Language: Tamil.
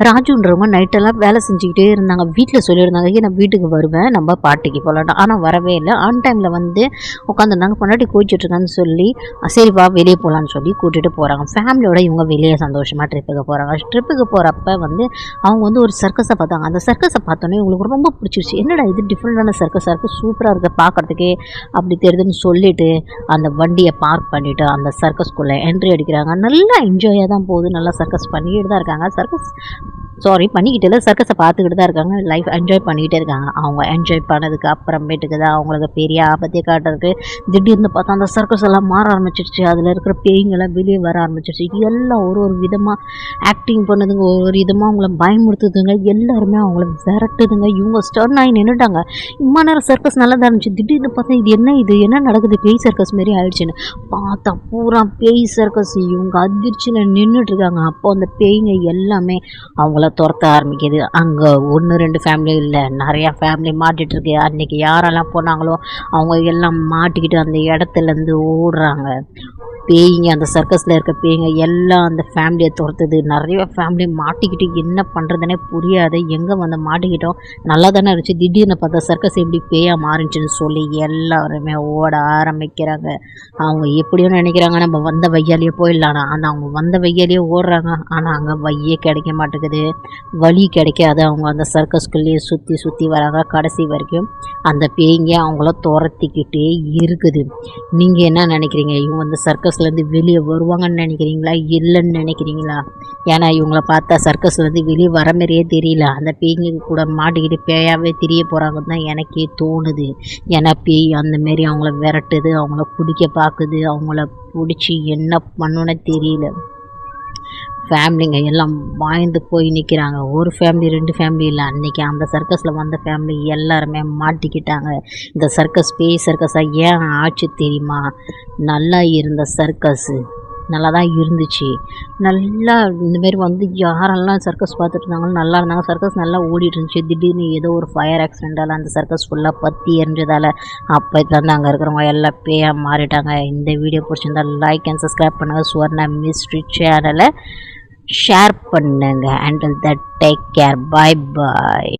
ராஜுன்றவங்க நைட்டெல்லாம் வேலை செஞ்சுக்கிட்டே இருந்தாங்க. வீட்டில் சொல்லியிருந்தாங்க, நான் வீட்டுக்கு வருவேன், நம்ம பார்ட்டிக்கு போகலான்ட்டு. ஆனால் வரவே இல்லை. ஆன் டைமில் வந்து உட்காந்துருந்தாங்க. பொண்டாட்டி கோச்சிட்ருக்கான்னு சொல்லி சரி வா வெளியே போகலான்னு சொல்லி கூட்டிகிட்டு போகிறாங்க. ஃபேமிலியோட இவங்க வெளியே சந்தோஷமாக ட்ரிப்புக்கு போகிறாங்க. ட்ரிப்புக்கு போகிறப்ப வந்து அவங்க வந்து ஒரு சர்க்கஸை பார்த்தாங்க. அந்த சர்க்கஸை பார்த்தோன்னே இவங்களுக்கு ரொம்ப பிடிச்சிருச்சு. என்னடா இது டிஃப்ரெண்டான சர்க்கஸாக இருக்குது, சூப்பராக இருக்குது பார்க்குறதுக்கே அப்படி தெரியுதுன்னு சொல்லிட்டு அந்த வண்டியை பார்க் பண்ணிவிட்டு அந்த சர்க்கஸ்குள்ளே என்ட்ரி அடிக்கிறாங்க. நல்லா என்ஜாயாக தான் போகுது, நல்லா சர்க்கஸ் பண்ணிக்கிட்டு தான் இருக்காங்க. பண்ணிக்கிட்டு இல்லை, சர்க்கஸை பார்த்துக்கிட்டு தான் இருக்காங்க. லைஃப் என்ஜாய் பண்ணிக்கிட்டே இருக்காங்க. அவங்க என்ஜாய் பண்ணதுக்கு அப்புறமேட்டுக்கு தான் அவங்களுக்கு பெரிய ஆபத்தே காட்டுறதுக்கு திடீர்னு பார்த்தா அந்த சர்க்கஸ் எல்லாம் மாற ஆரம்பிச்சிருச்சு. அதில் இருக்கிற பேய்ங்கெல்லாம் வெளியே வர ஆரம்பிச்சிருச்சு. எல்லாம் ஒரு விதமாக ஆக்டிங் பண்ணுதுங்க, ஒரு விதமாக அவங்கள பயமுறுத்துதுங்க. எல்லாருமே அவங்கள விரட்டுதுங்க. இவங்க ஸ்டர்ன் ஆகி நின்றுட்டாங்க. இம்மா நேரம் சர்க்கஸ் நல்லா தான் இருந்துச்சு, திடீர்னு பார்த்தா இது என்ன நடக்குது, பேய் சர்க்கஸ் மாரி ஆயிடுச்சுன்னு பார்த்தா பூரா பேய் சர்க்கஸ். இவங்க அதிர்ச்சியில் நின்றுட்டுருக்காங்க. அப்போ அந்த பேய்ங்க எல்லாமே அவங்கள துரத்த ஆரம்பிக்குது. அங்கே 1-2 ஃபேமிலி இல்லை, நிறையா ஃபேமிலி மாட்டிகிட்ருக்கு. அன்றைக்கி யாரெல்லாம் போனாங்களோ அவங்க எல்லாம் மாட்டிக்கிட்டு அந்த இடத்துலேருந்து ஓடுறாங்க. பேய்ங்க, அந்த சர்க்கஸில் இருக்க பேய்ங்க எல்லாம் அந்த ஃபேமிலியை துரத்துது. நிறைய ஃபேமிலி மாட்டிக்கிட்டு என்ன பண்ணுறதுனே புரியாது. எங்கே வந்து மாட்டிக்கிட்டோம், நல்லா தானே இருந்துச்சு, திடீர்னு பார்த்தா சர்க்கஸ் எப்படி பேயாக மாறிச்சுன்னு சொல்லி எல்லாருமே ஓட ஆரம்பிக்கிறாங்க. அவங்க எப்படியோ நினைக்கிறாங்க நம்ம வந்த வையாலேயே போயிடலானா, ஆனால் அவங்க வந்த வையாலேயே ஓடுறாங்க. ஆனால் அங்கே வையே கிடைக்க மாட்டேங்குது, வழி கிடைக்காது. அவங்க அந்த சர்க்கஸ்குள்ளேயே சுற்றி வராங்க. கடைசி வரைக்கும் அந்த பேய்ங்க அவங்கள துரத்திக்கிட்டே இருக்குது. நீங்கள் என்ன நினைக்கிறீங்க, இவங்க அந்த சர்க்கஸ்லேருந்து வெளியே வருவாங்கன்னு நினைக்கிறீங்களா, இல்லைன்னு நினைக்கிறீங்களா? ஏன்னா இவங்கள பார்த்தா சர்க்கஸ்லேருந்து வெளியே வர மாதிரியே தெரியல. அந்த பேய்ங்க கூட மாட்டிக்கிட்டு பேயாவே தெரிய போகிறாங்கன்னு தான் எனக்கே தோணுது. ஏன்னா பேய் அந்தமாரி அவங்கள விரட்டுது, அவங்கள பிடிக்க பார்க்குது. அவங்கள பிடிச்சி என்ன பண்ணுன்னு தெரியல. ஃபேமிலிங்க எல்லாம் பாய்ந்து போய் நிற்கிறாங்க. ஒரு ஃபேமிலி 2 ஃபேமிலி இல்லை, அன்றைக்கி அந்த சர்க்கஸில் வந்த ஃபேமிலி எல்லாருமே மாட்டிக்கிட்டாங்க. இந்த சர்க்கஸ் பேய் சர்க்கஸாக ஏன் ஆச்சு தெரியுமா? நல்லா இருந்த சர்க்கஸு நல்லா தான் இருந்துச்சு. நல்லா இந்தமாரி வந்து யாரெல்லாம் சர்க்கஸ் பார்த்துட்டு இருந்தாங்களோ நல்லா இருந்தாங்க. சர்க்கஸ் நல்லா ஓடிட்டு இருந்துச்சு. திடீர்னு ஏதோ ஒரு ஃபயர் ஆக்சிடெண்ட்டால் அந்த சர்க்கஸ் ஃபுல்லாக பற்றி எரிஞ்சதால் அப்போ இருந்து அங்கே இருக்கிறவங்க எல்லாம் பேயாக மாறிட்டாங்க. இந்த வீடியோ பிடிச்சிருந்தால் லைக் அண்ட் சப்ஸ்கிரைப் பண்ணுங்கள். சுவர்ணா மிஸ்ட்ரி சேனலை ஷேர் பண்ணுங்க. Until that take care, bye bye.